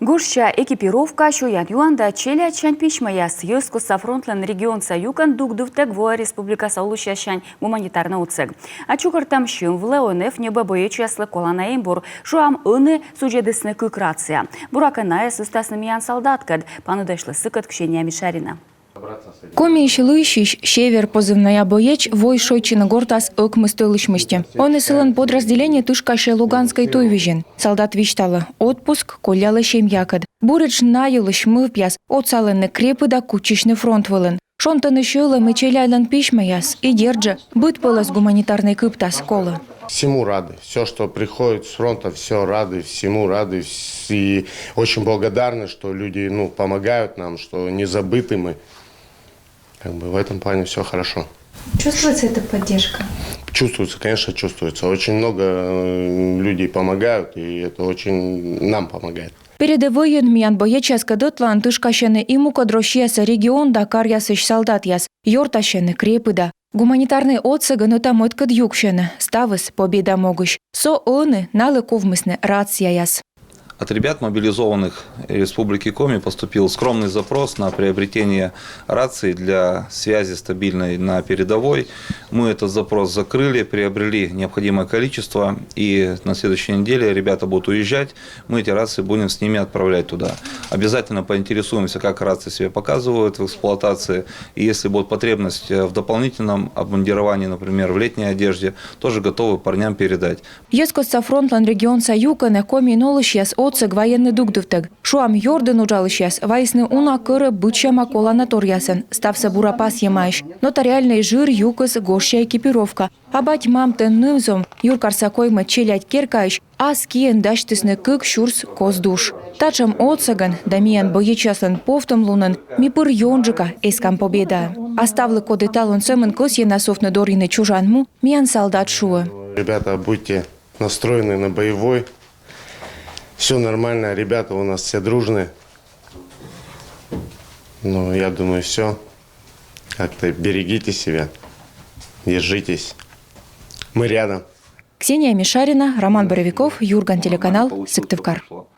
Гушча экипировка шоян юанда челя чань пишмая съезку сафронтлен регион Саюкан дугдувтек во республика Саулущащань гуманитарный уцег. А чукартам щим в Леонев небо боечеслы колана эмбур шуам ыны суджедысны кыкрация. Бураканая сустасны миян солдаткад панудэшлы сыкат кшения Мишарина. Коми ищелыщищ, север позывная боеч, вой шойчина гортас ыкмыстылышмысти. Он и сылан подразделение тышкаше Луганской туйвижен. Солдат вичтала отпуск, коляла щемьякад. Бурыч наелыш мывпяс, отсалены крепы да кучичный фронт вылын. Шонтаны шылы мычеляйлан пишмаяс и держа, быт пылас гуманитарной кыптас колы. Всему рады. Все, что приходит с фронта, все рады, всему рады. И очень благодарны, что люди помогают нам, что не забыты мы. В этом плане все хорошо. Чувствуется эта поддержка? Чувствуется, конечно, чувствуется. Очень много людей помогают, и это очень нам помогает. Передовыйын миян боеческа дытлан тышкашены иму кадрощеса регион да карьясыш солдат яс, йорташены крепы да. Гуманитарный отсыгын утамыт кыд юкшены, ставыс победа могущ. Со ыны налыковмысны рация яс. От ребят, мобилизованных Республики Коми, поступил скромный запрос на приобретение рации для связи стабильной на передовой. Мы этот запрос закрыли, приобрели необходимое количество, и на следующей неделе ребята будут уезжать. Мы эти рации будем с ними отправлять туда. Обязательно поинтересуемся, как рации себя показывают в эксплуатации. И если будет потребность в дополнительном обмундировании, например, в летней одежде, тоже готовы парням передать. Ескоса фронтлан регион Саюка на Коми нолыш отсыг военный дугдывтыг. Шуам Йордан ужалыш вайсны уна кыры быча макола наторясын, стався бурапас емайш. Нотариальный жир юкыс гоща экипировка. Абать мамтын нывзом юркарса коймы челять керкайш, а скиен даштысны кык шурс коздуш. Тачам отсыган, дамиян боечаслын повтым лунын, мипыр йонжика эскам победа. Оставлы коды талон сөмын косье насовны дорины чужанму, миян солдат шуы. Ребята, будьте настроены на боевой. Все нормально, ребята у нас все дружные. Я думаю, все. Как-то берегите себя, держитесь. Мы рядом. Ксения Мишарина, Роман Боровиков, Юрган, телеканал Сыктывкар.